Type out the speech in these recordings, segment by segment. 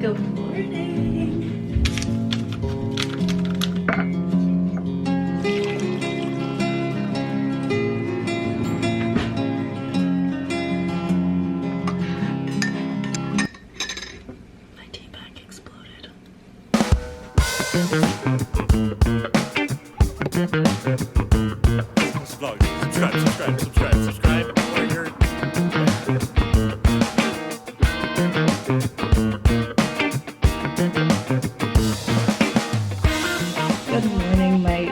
Good morning. My tea bag exploded. Subscribe. Or you're... Good morning, my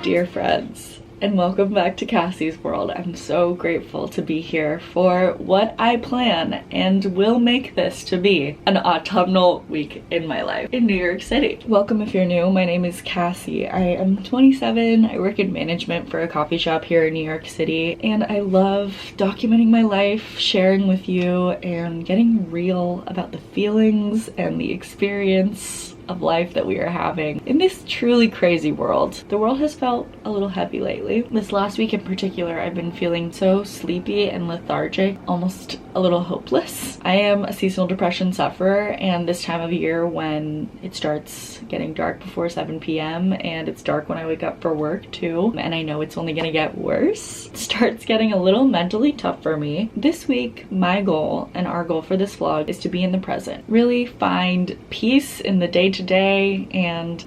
dear friends, and welcome back to Cassie's World. I'm so grateful to be here for what I plan and will make this to be an autumnal week in my life in New York City. Welcome if you're new. My name is Cassie. I am 27. I work in management for a coffee shop here in New York City, and I love documenting my life, sharing with you, and getting real about the feelings and the experience of life that we are having in this truly crazy world. The world has felt a little heavy lately. This last week in particular, I've been feeling so sleepy and lethargic, almost a little hopeless. I am a seasonal depression sufferer, and this time of year when it starts getting dark before 7 p.m. and it's dark when I wake up for work too, and I know it's only gonna get worse, it starts getting a little mentally tough for me. This week, my goal and our goal for this vlog is to be in the present. Really find peace in the day-to-day and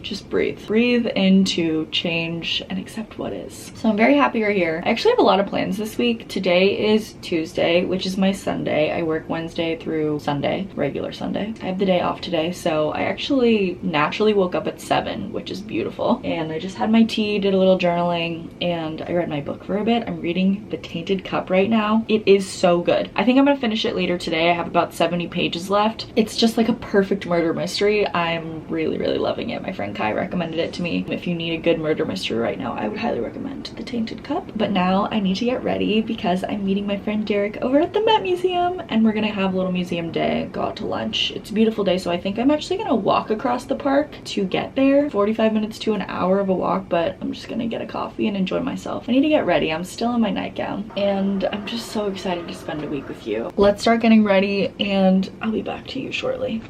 just breathe into change and accept what is. So I'm very happy you're here. I actually have a lot of plans this week. Today is Tuesday, which is my Sunday. I work Wednesday through Sunday, regular Sunday. I have the day off today, so I actually naturally woke up at 7, which is beautiful. And I just had my tea, did a little journaling, and I read my book for a bit. I'm reading The Tainted Cup right now. It is so good. I think I'm gonna finish it later today. I have about 70 pages left. It's just like a perfect murder mystery. I'm really loving it. My friend Kai recommended it to me. If you need a good murder mystery right now, I would highly recommend The Tainted Cup. But now I need to get ready because I'm meeting my friend Derek over at the Met Museum, and we're gonna have a little museum day, go out to lunch. It's a beautiful day, so I think I'm actually gonna walk across the park to get there. 45 minutes to an hour of a walk, but I'm just gonna get a coffee and enjoy myself. I need to get ready. I'm still in my nightgown, and I'm just so excited to spend a week with you. Let's start getting ready, and I'll be back to you shortly.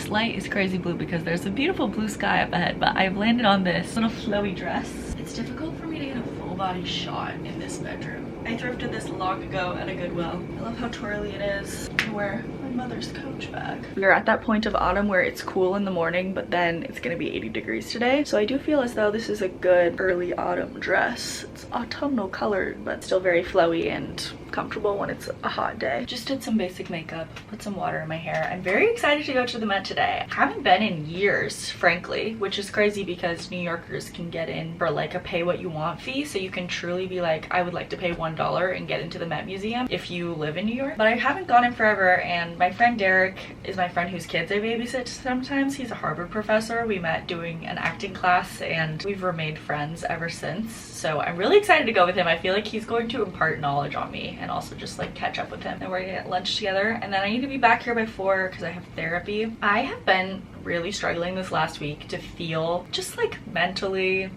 Light is crazy blue because there's a beautiful blue sky up ahead, but I've landed on this little flowy dress. It's difficult for me to get a full body shot in this bedroom. I thrifted this long ago at a Goodwill. I love how twirly it is. I wear my mother's Coach bag. We're at that point of autumn where it's cool in the morning, but then it's gonna be 80 degrees today. So I do feel as though this is a good early autumn dress. It's autumnal colored, but still very flowy and comfortable when it's a hot day. Just did some basic makeup, put some water in my hair. I'm very excited to go to the Met today. I haven't been in years, frankly, which is crazy because New Yorkers can get in for like a pay what you want fee. So you can truly be like, I would like to pay $1 and get into the Met Museum if you live in New York. But I haven't gone in forever, and my friend Derek is my friend whose kids I babysit sometimes. He's a Harvard professor. We met doing an acting class and we've remained friends ever since. So I'm really excited to go with him. I feel like he's going to impart knowledge on me and also just like catch up with him, and we're gonna get lunch together, and then I need to be back here by 4 because I have therapy. I have been really struggling this last week to feel just like mentally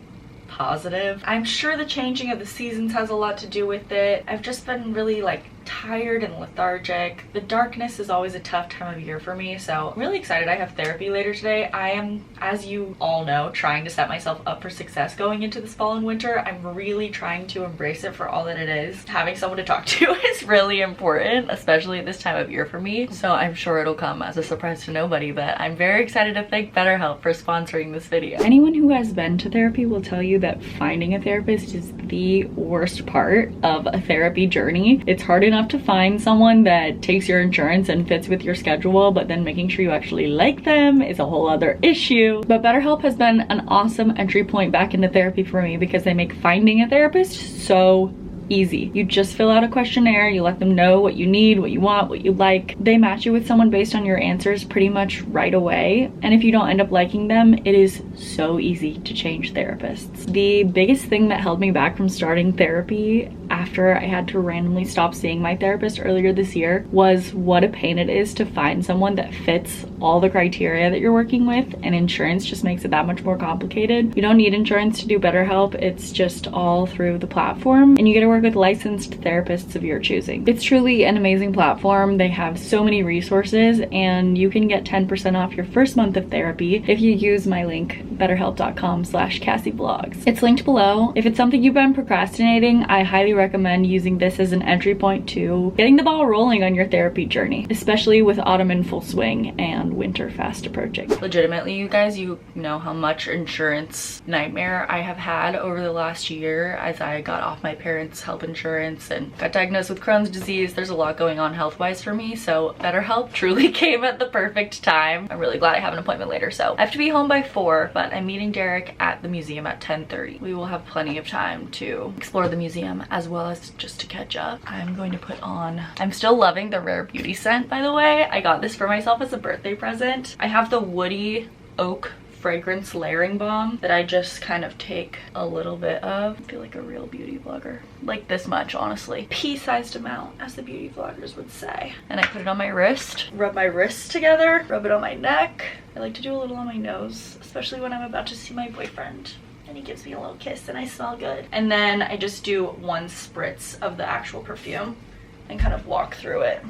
positive. I'm sure the changing of the seasons has a lot to do with it. I've just been really like tired and lethargic. The darkness is always a tough time of year for me, so I'm really excited. I have therapy later today. I am, as you all know, trying to set myself up for success going into this fall and winter. I'm really trying to embrace it for all that it is. Having someone to talk to is really important, especially at this time of year for me, so I'm sure it'll come as a surprise to nobody, but I'm very excited to thank BetterHelp for sponsoring this video. Anyone who has been to therapy will tell you that finding a therapist is the worst part of a therapy journey. It's hard enough to find someone that takes your insurance and fits with your schedule, but then making sure you actually like them is a whole other issue. But BetterHelp has been an awesome entry point back into therapy for me because they make finding a therapist so easy. You just fill out a questionnaire, you let them know what you need, what you want, what you like. They match you with someone based on your answers pretty much right away. And if you don't end up liking them, it is so easy to change therapists. The biggest thing that held me back from starting therapy after I had to randomly stop seeing my therapist earlier this year was what a pain it is to find someone that fits all the criteria that you're working with, and insurance just makes it that much more complicated. You don't need insurance to do BetterHelp. It's just all through the platform, and you get to work with licensed therapists of your choosing. It's truly an amazing platform. They have so many resources, and you can get 10% off your first month of therapy if you use my link betterhelp.com/cassiepaulsenvlogs. It's linked below. If it's something you've been procrastinating, I highly recommend using this as an entry point to getting the ball rolling on your therapy journey, especially with autumn in full swing and winter fast approaching. Legitimately, you guys, you know how much insurance nightmare I have had over the last year as I got off my parents' health insurance and got diagnosed with Crohn's disease. There's a lot going on health-wise for me, so BetterHelp truly came at the perfect time. I'm really glad I have an appointment later, so I have to be home by 4, but I'm meeting Derek at the museum at 10:30. We will have plenty of time to explore the museum as well as just to catch up. I'm going to put on, I'm still loving the Rare Beauty scent, by the way. I got this for myself as a birthday present. I have the woody oak fragrance layering balm that I just kind of take a little bit of. I feel like a real beauty vlogger. Like this much, honestly. Pea-sized amount, as the beauty vloggers would say. And I put it on my wrist, rub my wrists together, rub it on my neck. I like to do a little on my nose, especially when I'm about to see my boyfriend and he gives me a little kiss and I smell good. And then I just do 1 spritz of the actual perfume and kind of walk through it.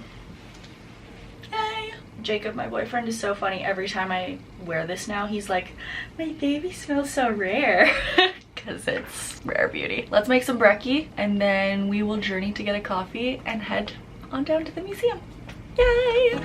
Yay! Jacob, my boyfriend, is so funny. Every time I wear this now, he's like, my baby smells so rare. Because it's Rare Beauty. Let's make some brekkie and then we will journey to get a coffee and head on down to the museum. Yay!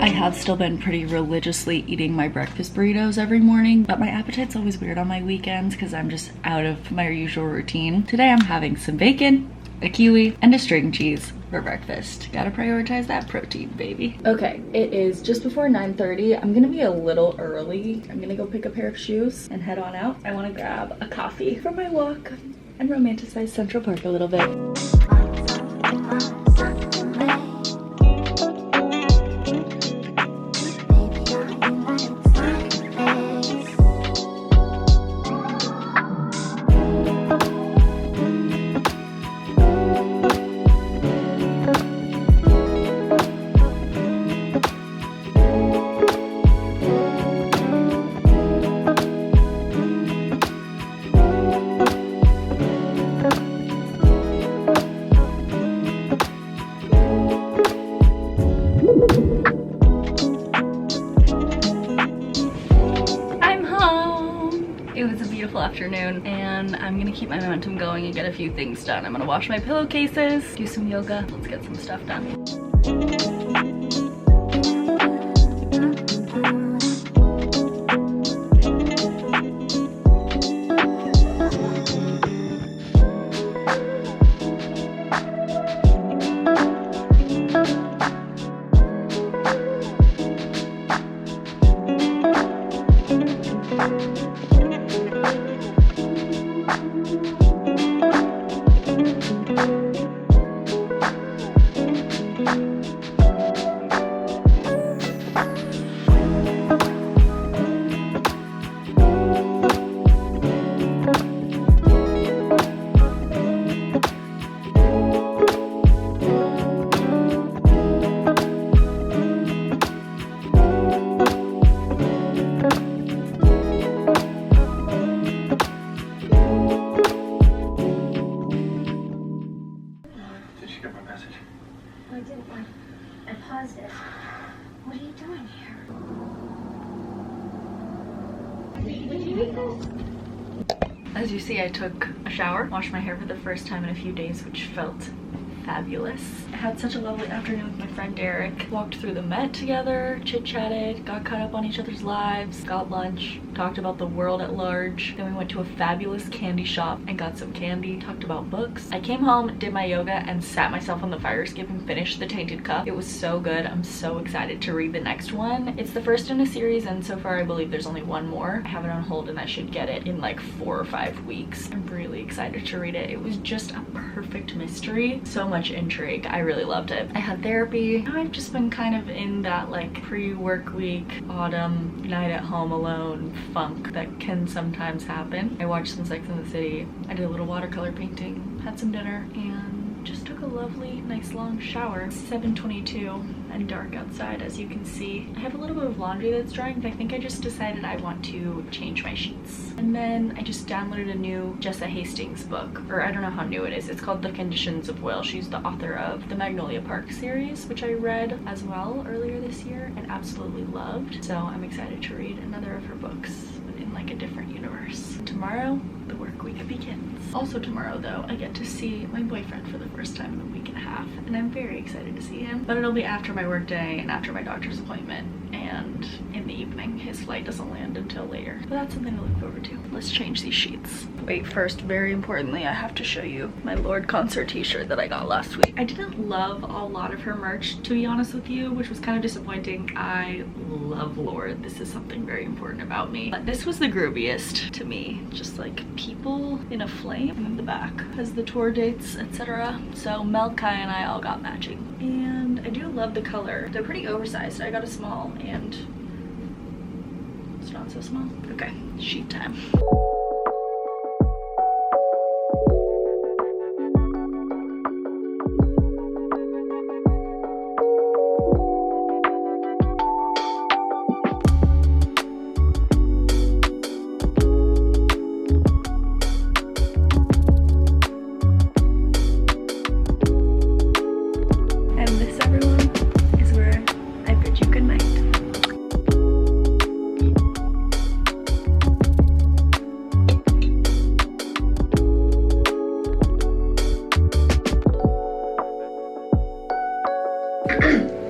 I have still been pretty religiously eating my breakfast burritos every morning, but my appetite's always weird on my weekends because I'm just out of my usual routine. Today I'm having some bacon, a kiwi, and a string cheese for breakfast. Gotta prioritize that protein, baby. Okay, it is just before 9:30. I'm gonna be a little early. I'm gonna go pick a pair of shoes and head on out. I wanna grab a coffee for my walk and romanticize Central Park a little bit. Afternoon, and I'm gonna keep my momentum going and get a few things done. I'm gonna wash my pillowcases, do some yoga. Let's get some stuff done. As you see, I took a shower, washed my hair for the first time in a few days, which felt fabulous. I had such a lovely afternoon with my friend Derek. Walked through the Met together, chit-chatted, got caught up on each other's lives, got lunch, talked about the world at large. Then we went to a fabulous candy shop and got some candy, talked about books. I came home, did my yoga, and sat myself on the fire escape and finished The Tainted Cup. It was so good. I'm so excited to read the next one. It's the first in a series, and so far I believe there's only one more. I have it on hold and I should get it in like 4 or 5 weeks. I'm really excited to read it. It was just a perfect mystery. So much intrigue. I really loved it. I had therapy. I've just been kind of in that like pre-work week, autumn, night at home alone funk that can sometimes happen. I watched some Sex and the City. I did a little watercolor painting, had some dinner, and just took a lovely, nice long shower. It's 7:22 and dark outside, as you can see. I have a little bit of laundry that's drying, but I think I just decided I want to change my sheets. And then I just downloaded a new Jessa Hastings book, or I don't know how new it is. It's called The Conditions of Will. She's the author of the Magnolia Park series, which I read as well earlier this year and absolutely loved. So I'm excited to read another of her books in like a different universe. Tomorrow, the work week begins. Also tomorrow though, I get to see my boyfriend for the first time in a week and a half, and I'm very excited to see him. But it'll be after my work day and after my doctor's appointment and in the evening. His flight doesn't land until later. But that's something to look forward to. Let's change these sheets. Wait, first, very importantly, I have to show you my Lorde concert t-shirt that I got last week. I didn't love a lot of her merch, to be honest with you, which was kind of disappointing. I love Lorde. This is something very important about me. But this was the grooviest to me. Just like people in a flame. And then the back has the tour dates, etc. So Mel, Kai, and I all got matching. And I do love the color. They're pretty oversized. I got a small and it's not so small. Okay, sheet time.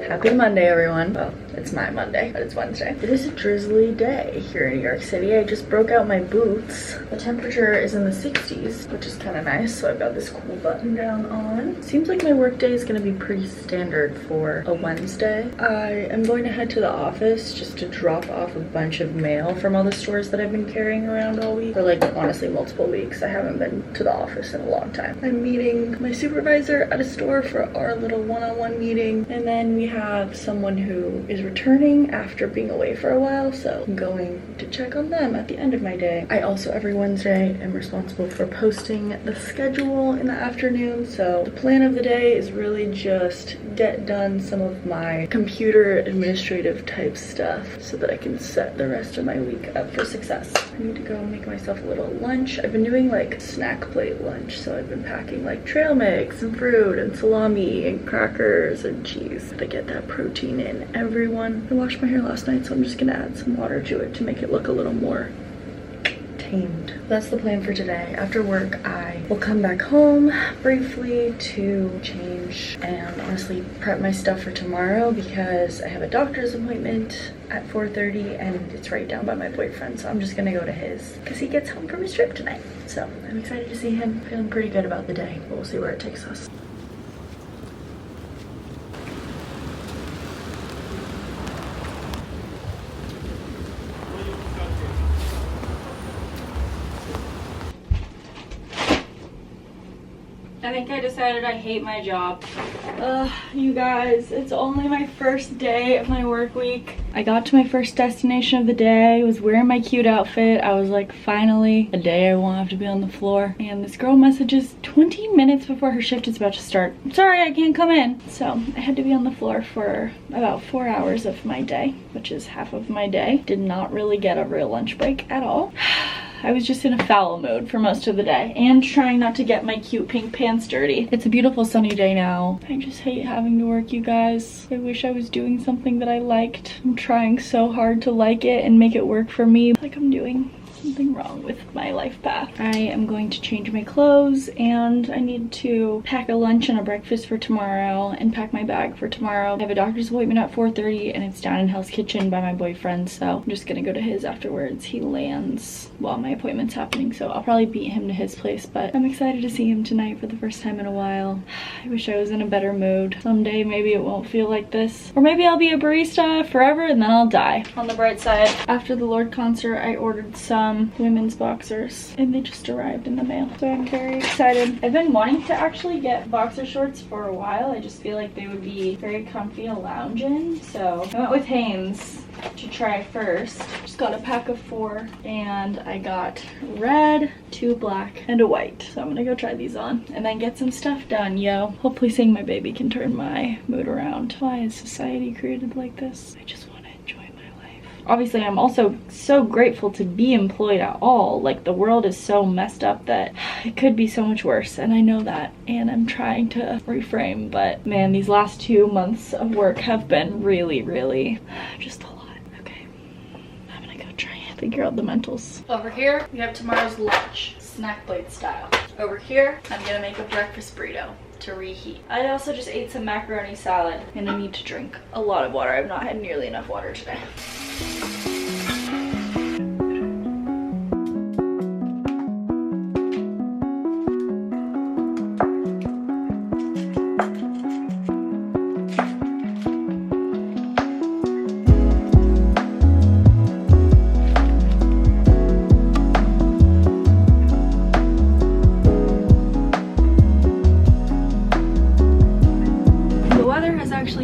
Happy Monday, everyone. Well, it's my Monday, but it's Wednesday. It is a drizzly day here in New York City. I just broke out my boots. The temperature is in the 60s, which is kind of nice. So I've got this cool button down on. Seems like my work day is going to be pretty standard for a Wednesday. I am going to head to the office just to drop off a bunch of mail from all the stores that I've been carrying around all week. For like, honestly, multiple weeks. I haven't been to the office in a long time. I'm meeting my supervisor at a store for our little one-on-one meeting. And then we have someone who is returning after being away for a while, so I'm going to check on them at the end of my day. I also every Wednesday am responsible for posting the schedule in the afternoon, so the plan of the day is really just get done some of my computer administrative type stuff so that I can set the rest of my week up for success. I need to go make myself a little lunch. I've been doing like snack plate lunch, so I've been packing like trail mix and fruit and salami and crackers and cheese to get that protein in. Everyone, I washed my hair last night, so I'm just gonna add some water to it to make it look a little more tamed. That's the plan for today. After work, I will come back home briefly to change and honestly prep my stuff for tomorrow because I have a doctor's appointment at 4:30 and it's right down by my boyfriend, so I'm just gonna go to his because he gets home from his trip tonight. So I'm excited to see him. Feeling pretty good about the day, but we'll see where it takes us. I think I decided I hate my job. You guys, it's only my first day of my work week. I got to my first destination of the day, was wearing my cute outfit. I was like, finally, a day I won't have to be on the floor. And this girl messages 20 minutes before her shift is about to start. I'm sorry, I can't come in. So I had to be on the floor for about 4 hours of my day, which is half of my day. Did not really get a real lunch break at all. I was just in a foul mode for most of the day and trying not to get my cute pink pants dirty. It's a beautiful sunny day now. I just hate having to work, you guys. I wish I was doing something that I liked. I'm trying so hard to like it and make it work for me. Like I'm doing something wrong with my life path. I am going to change my clothes and I need to pack a lunch and a breakfast for tomorrow and pack my bag for tomorrow. I have a doctor's appointment at 4:30 and it's down in Hell's Kitchen by my boyfriend, so I'm just gonna go to his afterwards. He lands while my appointment's happening, so I'll probably beat him to his place, but I'm excited to see him tonight for the first time in a while. I wish I was in a better mood. Someday maybe it won't feel like this, or maybe I'll be a barista forever and then I'll die. On the bright side, after the Lorde concert I ordered some some women's boxers and they just arrived in the mail. So I'm very excited. I've been wanting to actually get boxer shorts for a while. I just feel like they would be very comfy to lounge in. So I went with Hanes to try first. Just got a pack of 4 and I got red, 2 black, and a white. So I'm gonna go try these on and then get some stuff done, yo. Hopefully seeing my baby can turn my mood around. Why is society created like this? I just want to enjoy my life. Obviously, I'm also so grateful to be employed at all. Like, the world is so messed up that it could be so much worse, and I know that, and I'm trying to reframe, but man, these last 2 months of work have been really just a lot. Okay, I'm gonna go try and figure out the mentals. Over here, we have tomorrow's lunch, snack plate style. Over here, I'm gonna make a breakfast burrito to reheat. I also just ate some macaroni salad and I need to drink a lot of water. I've not had nearly enough water today.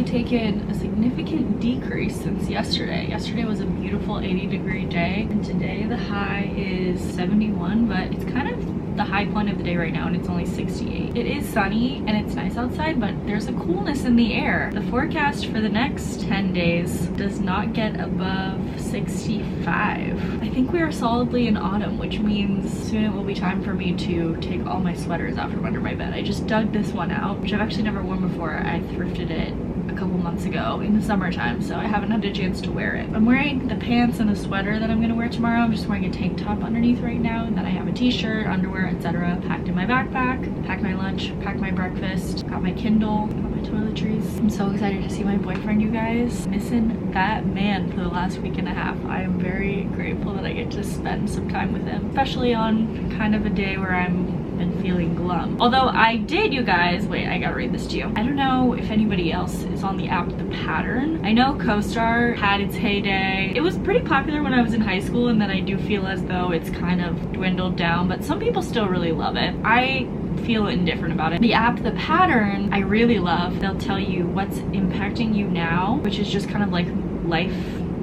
Taken a significant decrease since yesterday. Yesterday was a beautiful 80-degree day, and today the high is 71, but it's kind of the high point of the day right now and it's only 68. It is sunny and it's nice outside, but there's a coolness in the air. The forecast for the next 10 days does not get above 65. I think we are solidly in autumn, which means soon it will be time for me to take all my sweaters out from under my bed. I just dug this one out, which I've actually never worn before. I thrifted it a couple months ago in the summertime, so I haven't had a chance to wear it. I'm wearing the pants and the sweater that I'm gonna wear tomorrow. I'm just wearing a tank top underneath right now, and then I have a t-shirt, underwear, etc. packed in my backpack, packed my lunch, packed my breakfast, got my Kindle, got my toiletries. I'm so excited to see my boyfriend, you guys. Missing that man for the last week and a half. I am very grateful that I get to spend some time with him, especially on kind of a day where I'm been feeling glum. Although I did, you guys, wait, I gotta read this to you. I don't know if anybody else is on the app The Pattern. I know CoStar had its heyday. It was pretty popular when I was in high school, and then I do feel as though it's kind of dwindled down, but some people still really love it. I feel indifferent about it. The app The Pattern I really love. They'll tell you what's impacting you now, which is just kind of like life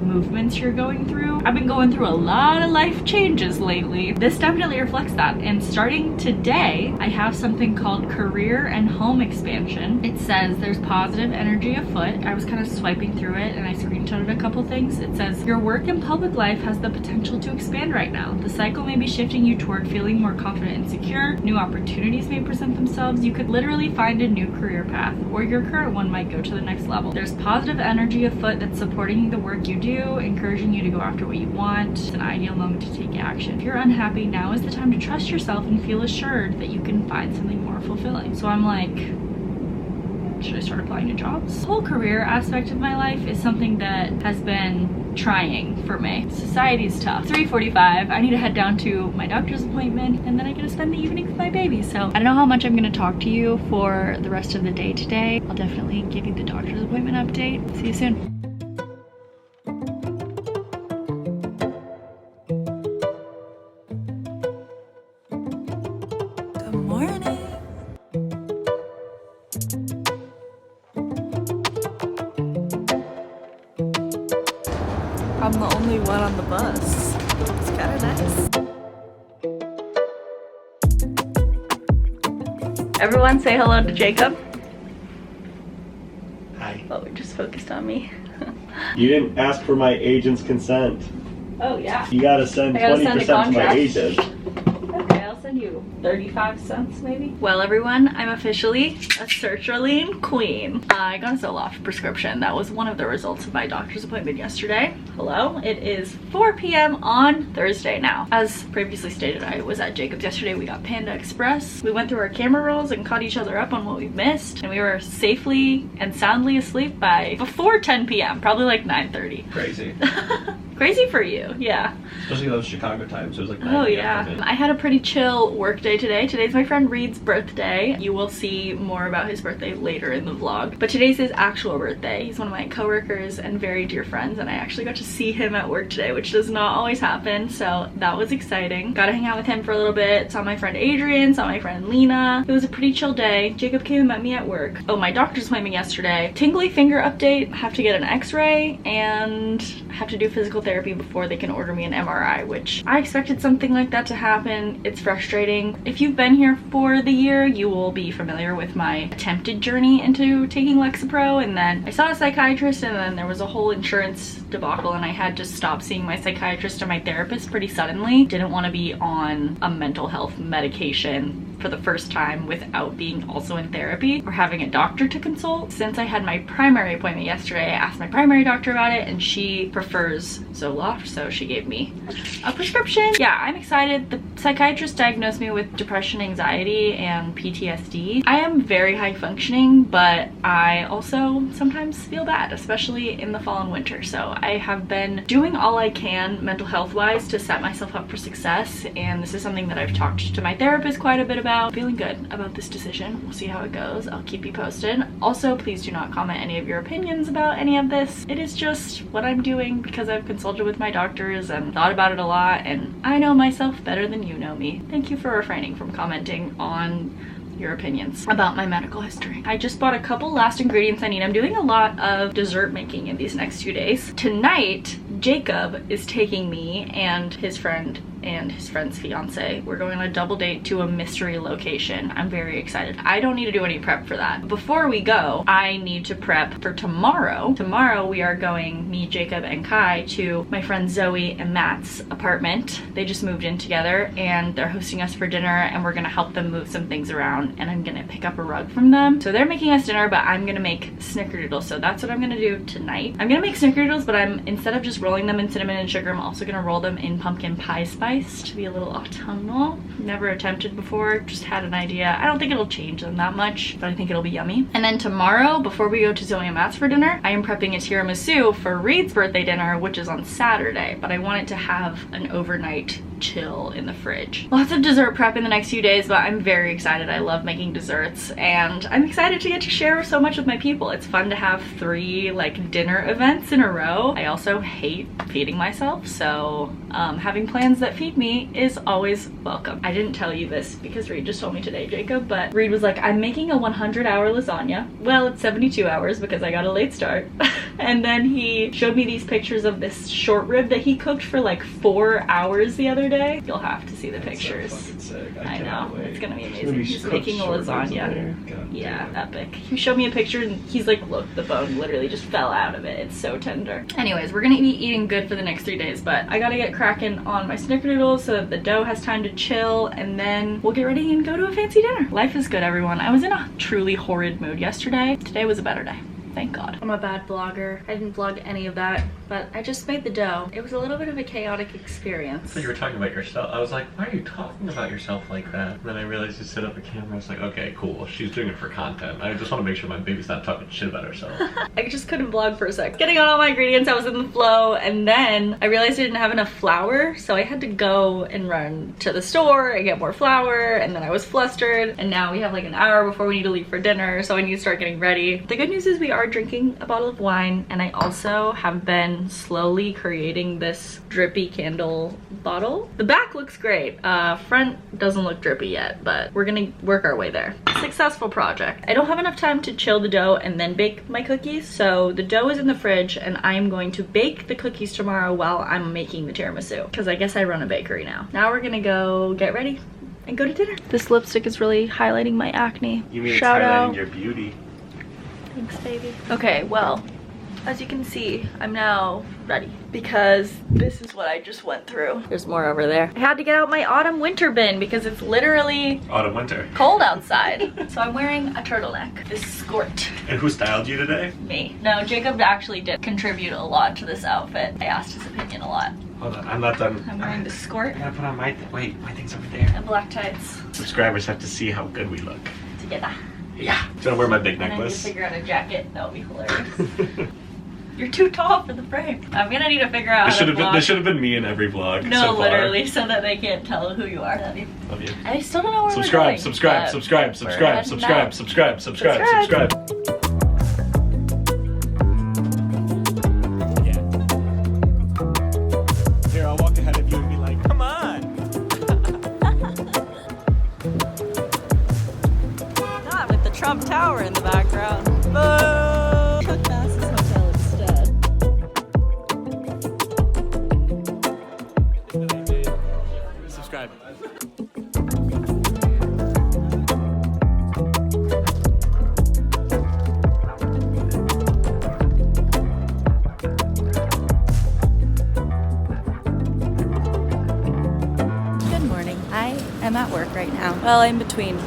movements you're going through. I've been going through a lot of life changes lately. This definitely reflects that, and starting today I have something called career and home expansion. It says there's positive energy afoot. I was kind of swiping through it and I screenshotted a couple things. It says your work and public life has the potential to expand right now. The cycle may be shifting you toward feeling more confident and secure. New opportunities may present themselves. You could literally find a new career path, or your current one might go to the next level. There's positive energy afoot that's supporting the work you do, encouraging you to go after what you want. It's an ideal moment to take action. If you're unhappy, now is the time to trust yourself and feel assured that you can find something more fulfilling. So I'm like, should I start applying to jobs? The whole career aspect of my life is something that has been trying for me. Society's tough. 3:45, I need to head down to my doctor's appointment, and then I get to spend the evening with my baby. So I don't know how much I'm gonna talk to you for the rest of the day today. I'll definitely give you the doctor's appointment update. See you soon. I'm the only one on the bus. It's kind of nice. Everyone say hello to Jacob. Hi. Oh, it just focused on me. You didn't ask for my agent's consent. Oh, yeah. You gotta send 20% to my agent. Okay, I'll send you 35 cents maybe. Well, everyone, I'm officially a sertraline queen. I got a Zoloft prescription. That was one of the results of my doctor's appointment yesterday. Hello, it is 4 p.m. on Thursday now. As previously stated, I was at Jacob's yesterday. We got Panda Express. We went through our camera rolls and caught each other up on what we missed, and we were safely and soundly asleep by before 10 p.m. probably like 9:30. Crazy. Crazy for you, yeah. Especially those Chicago times. It was like 9 Oh p.m. yeah. I had a pretty chill work day today. Today's my friend Reed's birthday. You will see more about his birthday later in the vlog. But today's his actual birthday. He's one of my coworkers and very dear friends, and I actually got to see him at work today, which does not always happen, so that was exciting. Got to hang out with him for a little bit. Saw my friend Adrian, saw my friend Lena. It was a pretty chill day. Jacob came and met me at work. Oh, my doctor's appointment yesterday. Tingly finger update. I have to get an x-ray and have to do physical therapy before they can order me an MRI, which I expected something like that to happen. It's frustrating. If you've been here for the year, you will be familiar with my attempted journey into taking Lexapro, and then I saw a psychiatrist, and then there was a whole insurance debacle, and I had to stop seeing my psychiatrist and my therapist pretty suddenly. Didn't want to be on a mental health medication for the first time without being also in therapy or having a doctor to consult. Since I had my primary appointment yesterday, I asked my primary doctor about it, and she prefers Zoloft, so she gave me a prescription. Yeah, I'm excited. The psychiatrist diagnosed me with depression, anxiety, and PTSD. I am very high functioning, but I also sometimes feel bad, especially in the fall and winter. So I have been doing all I can mental health wise to set myself up for success, and this is something that I've talked to my therapist quite a bit about. Feeling good about this decision. We'll see how it goes. I'll keep you posted. Also, please do not comment any of your opinions about any of this. It is just what I'm doing because I've consulted with my doctors and thought about it a lot, and I know myself better than you know me. Thank you for refraining from commenting on your opinions about my medical history. I just bought a couple last ingredients I need. I'm doing a lot of dessert making in these next 2 days. Tonight, Jacob is taking me and his friend and his friend's fiance. We're going on a double date to a mystery location. I'm very excited. I don't need to do any prep for that. Before we go, I need to prep for tomorrow. Tomorrow we are going, me, Jacob, and Kai, to my friend Zoe and Matt's apartment. They just moved in together and they're hosting us for dinner, and we're gonna help them move some things around, and I'm gonna pick up a rug from them. So they're making us dinner, but I'm gonna make snickerdoodles. So that's what I'm gonna do tonight. I'm gonna make snickerdoodles, but instead of just rolling them in cinnamon and sugar, I'm also gonna roll them in pumpkin pie spice to be a little autumnal. Never attempted before, just had an idea. I don't think it'll change them that much, but I think it'll be yummy. And then tomorrow, before we go to Zoe and Matt's for dinner, I am prepping a tiramisu for Reed's birthday dinner, which is on Saturday, but I want it to have an overnight chill in the fridge. Lots of dessert prep in the next few days, but I'm very excited. I love making desserts, and I'm excited to get to share so much with my people. It's fun to have 3 like dinner events in a row. I also hate feeding myself, so having plans that feed me is always welcome. I didn't tell you this because Reed just told me today, Jacob, but Reed was like, I'm making a 100-hour lasagna. Well, it's 72 hours because I got a late start. And then he showed me these pictures of this short rib that he cooked for like 4 hours the other day. You'll have to see the pictures. So fucking sick. I know, wait. it's gonna be It's amazing. gonna be He's cooked making a short ribs in lasagna. there. God Yeah, damn. epic. He showed me a picture and he's like, look, the bone literally just fell out of it. It's so tender. Anyways, we're gonna be eating good for the next 3 days, but I gotta get cracking on my snickerdoodles so that the dough has time to chill, and then we'll get ready and go to a fancy dinner. Life is good, everyone. I was in a truly horrid mood yesterday. Today was a better day. Thank God. I'm a bad vlogger. I didn't vlog any of that, but I just made the dough. It was a little bit of a chaotic experience. So you were talking about yourself. I was like, why are you talking about yourself like that? And then I realized you set up a camera. I was like, okay, cool. She's doing it for content. I just want to make sure my baby's not talking shit about herself. I just couldn't vlog for a sec. Getting on all my ingredients, I was in the flow, and then I realized I didn't have enough flour, so I had to go and run to the store and get more flour, and then I was flustered, and now we have like an hour before we need to leave for dinner, so I need to start getting ready. The good news is we are drinking a bottle of wine, and I also have been slowly creating this drippy candle bottle. The back looks great. Front doesn't look drippy yet, but we're gonna work our way there. Successful project. I don't have enough time to chill the dough and then bake my cookies, so the dough is in the fridge, and I'm going to bake the cookies tomorrow while I'm making the tiramisu, because I guess I run a bakery now. Now we're gonna go get ready and go to dinner. This lipstick is really highlighting my acne. You mean Shout it's highlighting out. your beauty? Thanks, baby. Okay, well, as you can see, I'm now ready because this is what I just went through. There's more over there. I had to get out my autumn winter bin because it's literally Autumn winter. cold outside. So I'm wearing a turtleneck, this skirt. And who styled you today? Me. No, Jacob actually did contribute a lot to this outfit. I asked his opinion a lot. Hold on, I'm not done. I'm wearing the skirt I gotta put on my wait, my thing's over there. and black tights Subscribers have to see how good we look. together. Yeah. So I wear my big And then just necklace. figure out a jacket. That would be hilarious. You're too tall for the frame. I'm gonna need to figure out how to vlog. This should have been me in every vlog. No, so far. literally, so that they can't tell who you are. Love you. I still don't know where Subscribe, we're going. subscribe, subscribe, subscribe, subscribe, subscribe, subscribe, subscribe. Yeah. Here, I'll walk ahead of you and be like, come on. Not with the Trump Tower in the background. Cook Mass's hotel instead. Subscribe. I'm at work right now. Well, I'm between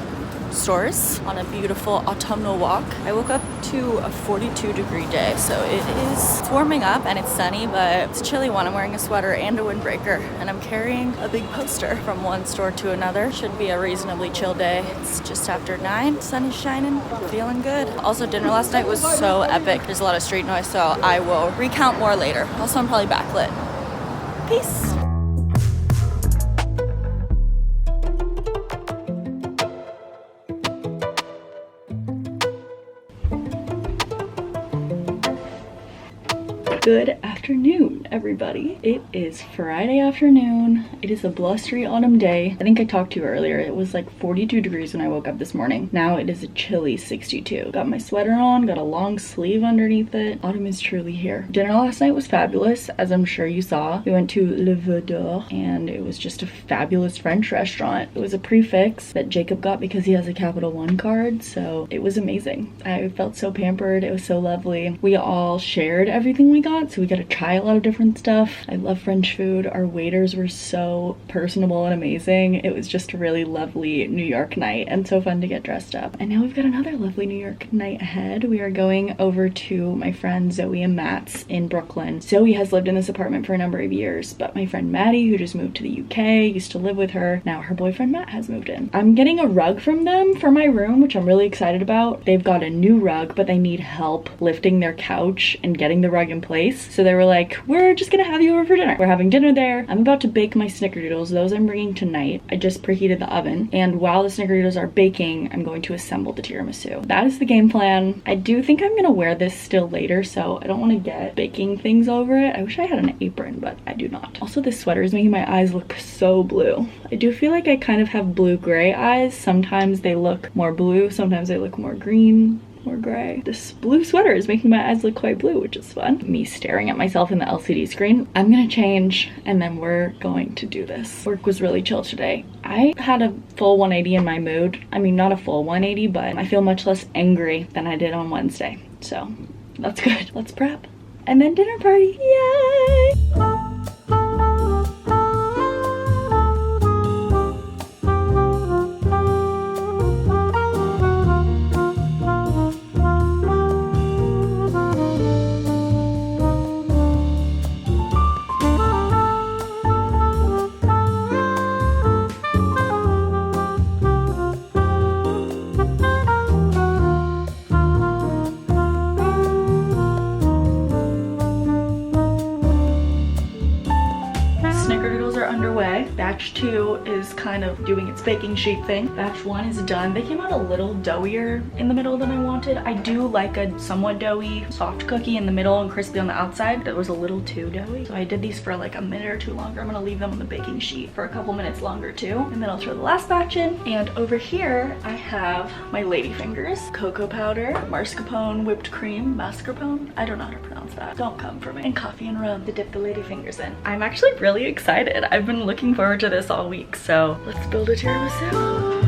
stores on a beautiful autumnal walk. I woke up to a 42-degree day, so it's warming up and it's sunny, but it's a chilly one. I'm wearing a sweater and a windbreaker, and I'm carrying a big poster from one store to another. Should be a reasonably chill day. It's just after 9, sun is shining, feeling good. Also, dinner last night was so epic. There's a lot of street noise, so I will recount more later. Also, I'm probably backlit. Peace. Good afternoon, everybody. It is Friday afternoon. It is a blustery autumn day. I think I talked to you earlier. It was like 42 degrees when I woke up this morning. Now it is a chilly 62. Got my sweater on, got a long sleeve underneath it. Autumn is truly here. Dinner last night was fabulous, as I'm sure you saw. We went to Le Veau d'Or, and it was just a fabulous French restaurant. It was a prefix that Jacob got because he has a Capital One card, so it was amazing. I felt so pampered. It was so lovely. We all shared everything we got, so we got to try a lot of different stuff. I love French food. Our waiters were so personable and amazing. It was just a really lovely New York night and so fun to get dressed up. And now we've got another lovely New York night ahead. We are going over to my friend Zoe and Matt's in Brooklyn. Zoe has lived in this apartment for a number of years, but my friend Maddie, who just moved to the UK, used to live with her. Now her boyfriend Matt has moved in. I'm getting a rug from them for my room, which I'm really excited about. They've got a new rug, but they need help lifting their couch and getting the rug in place. So they were like, we're just gonna have you over for dinner. We're having dinner there. I'm about to bake my snickerdoodles. Those I'm bringing tonight. I just preheated the oven. And while the snickerdoodles are baking, I'm going to assemble the tiramisu. That is the game plan. I do think I'm gonna wear this still later, so I don't want to get baking things over it. I wish I had an apron, but I do not. Also, this sweater is making my eyes look so blue. I do feel like I kind of have blue-gray eyes. Sometimes they look more blue, sometimes they look more green, or gray. This blue sweater is making my eyes look quite blue, which is fun. Me staring at myself in the LCD screen. I'm gonna change and then we're going to do this. Work was really chill today. I had a full 180 in my mood. I mean, not a full 180, but I feel much less angry than I did on Wednesday. So that's good. Let's prep. And then dinner party. Yay! Batch 2 is kind of doing its baking sheet thing. Batch 1 is done. They came out a little doughier in the middle than I wanted. I do like a somewhat doughy soft cookie in the middle and crispy on the outside. That was a little too doughy. So I did these for like a minute or two longer. I'm gonna leave them on the baking sheet for a couple minutes longer too. And then I'll throw the last batch in. And over here I have my ladyfingers, cocoa powder, mascarpone, whipped cream, mascarpone. I don't know how to pronounce that. Don't come for me. And coffee and rum to dip the ladyfingers in. I'm actually really excited. I've been looking forward to this all week, so let's build a tiramisu.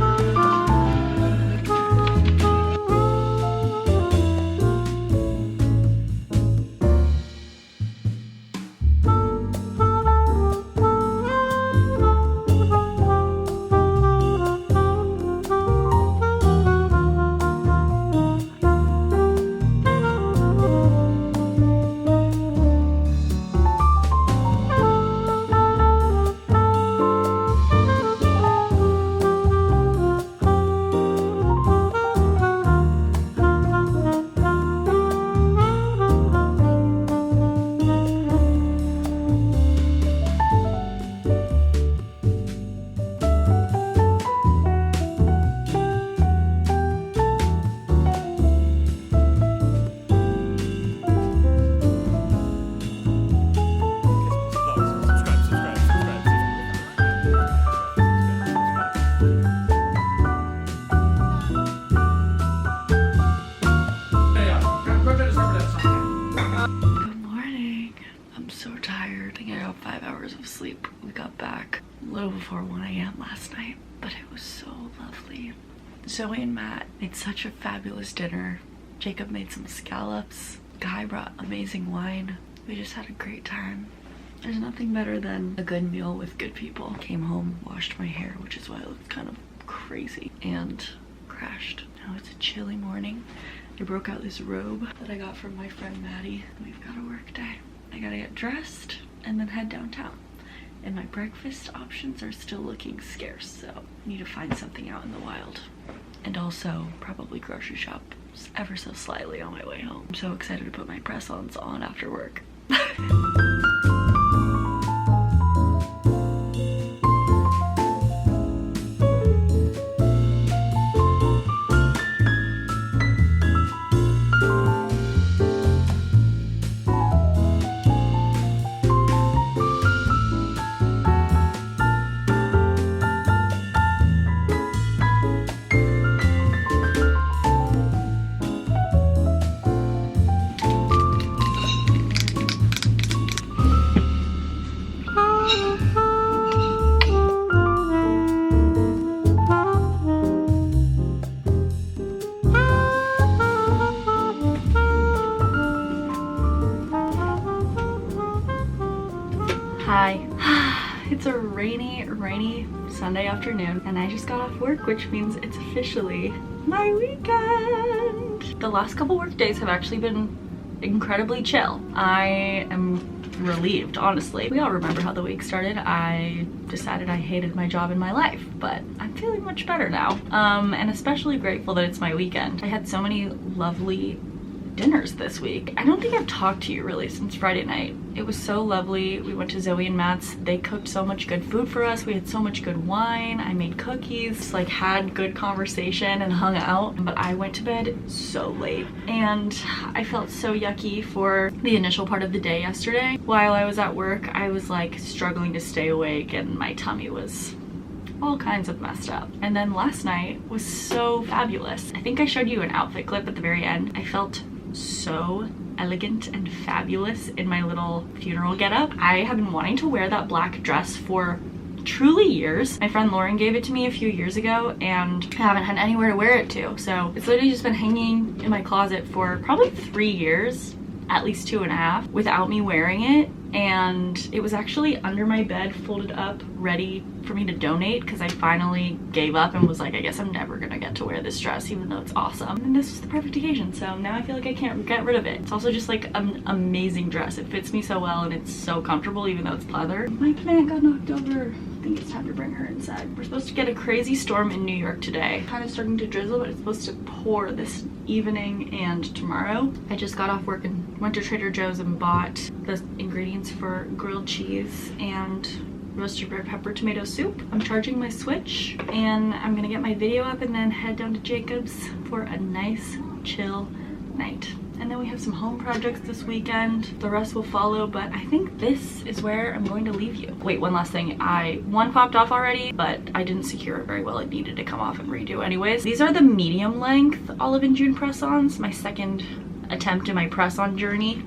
before 1 a.m. last night, but it was so lovely. Zoe and Matt made such a fabulous dinner. Jacob made some scallops. Guy brought amazing wine. We just had a great time. There's nothing better than a good meal with good people. Came home, washed my hair, which is why it looks kind of crazy, and crashed. Now it's a chilly morning. I broke out this robe that I got from my friend Maddie. We've got a work day. I gotta get dressed and then head downtown. And my breakfast options are still looking scarce, so I need to find something out in the wild. And also probably grocery shop ever so slightly on my way home. I'm so excited to put my press-ons on after work. Hi. It's a rainy Sunday afternoon and I just got off work, which means it's officially my weekend. The last couple work days have actually been incredibly chill. I am relieved, honestly. We all remember how the week started. I decided I hated my job and my life, but I'm feeling much better now. And especially grateful that it's my weekend. I had so many lovely dinners this week. I don't think I've talked to you really since Friday night. It was so lovely. We went to Zoe and Matt's. They cooked so much good food for us. We had so much good wine. I made cookies, like had good conversation and hung out. But I went to bed so late and I felt so yucky for the initial part of the day yesterday. While I was at work, I was like struggling to stay awake and my tummy was all kinds of messed up. And then last night was so fabulous. I think I showed you an outfit clip at the very end. I felt so elegant and fabulous in my little funeral getup. I have been wanting to wear that black dress for truly years. My friend Lauren gave it to me a few years ago and I haven't had anywhere to wear it to. So it's literally just been hanging in my closet for probably 3 years, at least 2.5, without me wearing it. And it was actually under my bed, folded up, ready for me to donate because I finally gave up and was like, I guess I'm never gonna get to wear this dress even though it's awesome. And this was the perfect occasion, so now I feel like I can't get rid of it. It's also just like an amazing dress. It fits me so well and it's so comfortable even though it's pleather. My plant got knocked over. I think it's time to bring her inside. We're supposed to get a crazy storm in New York today. Kind of starting to drizzle, but it's supposed to pour this evening and tomorrow. I just got off work and went to Trader Joe's and bought the ingredients for grilled cheese and roasted red pepper tomato soup. I'm charging my Switch and I'm gonna get my video up and then head down to Jacob's for a nice chill night. And then we have some home projects this weekend. The rest will follow, but I think this is where I'm going to leave you. Wait, one last thing. One popped off already, but I didn't secure it very well. It needed to come off and redo anyways. These are the medium length Olive and June press-ons, my second attempt in my press-on journey.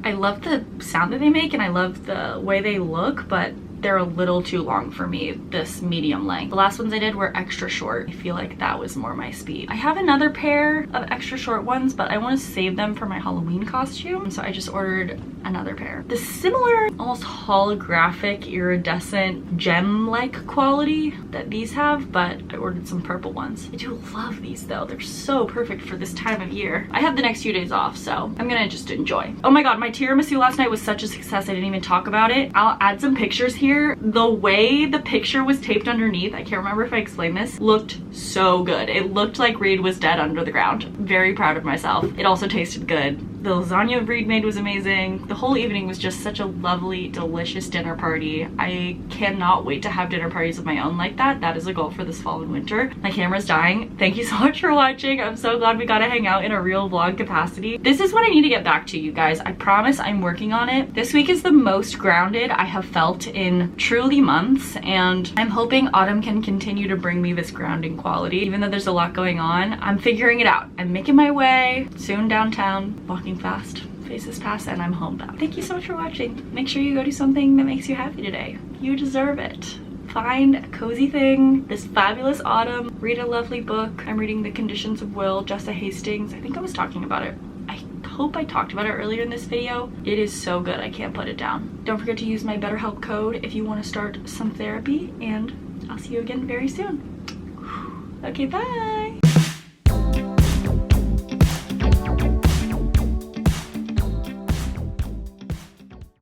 I love the sound that they make and I love the way they look, but they're a little too long for me, this medium length. The last ones I did were extra short. I feel like that was more my speed. I have another pair of extra short ones, but I want to save them for my Halloween costume, so I just ordered another pair. The similar, almost holographic, iridescent, gem-like quality that these have, but I ordered some purple ones. I do love these though. They're so perfect for this time of year. I have the next few days off, so I'm gonna just enjoy. Oh my god, my tiramisu last night was such a success, I didn't even talk about it. I'll add some pictures here. The way the picture was taped underneath, I can't remember if I explained this, looked so good. It looked like Reed was dead under the ground. Very proud of myself. It also tasted good. The lasagna Reed made was amazing. The whole evening was just such a lovely, delicious dinner party. I cannot wait to have dinner parties of my own like that. That is a goal for this fall and winter. My camera's dying. Thank you so much for watching. I'm so glad we got to hang out in a real vlog capacity. This is what I need to get back to, you guys. I promise I'm working on it. This week is the most grounded I have felt in truly months, and I'm hoping autumn can continue to bring me this grounding quality. Even though there's a lot going on, I'm figuring it out. I'm making my way, soon downtown, walking fast, faces past, and I'm homebound. Thank you so much for watching. Make sure you go do something that makes you happy today. You deserve it. find a cozy thing this fabulous autumn, read a lovely book. I'm reading The Conditions of Will, Jessa Hastings. I think I was talking about it. I hope I talked about it earlier in this video. It is so good, I can't put it down. Don't forget to use my BetterHelp code if you want to start some therapy, and I'll see you again very soon. Okay, bye.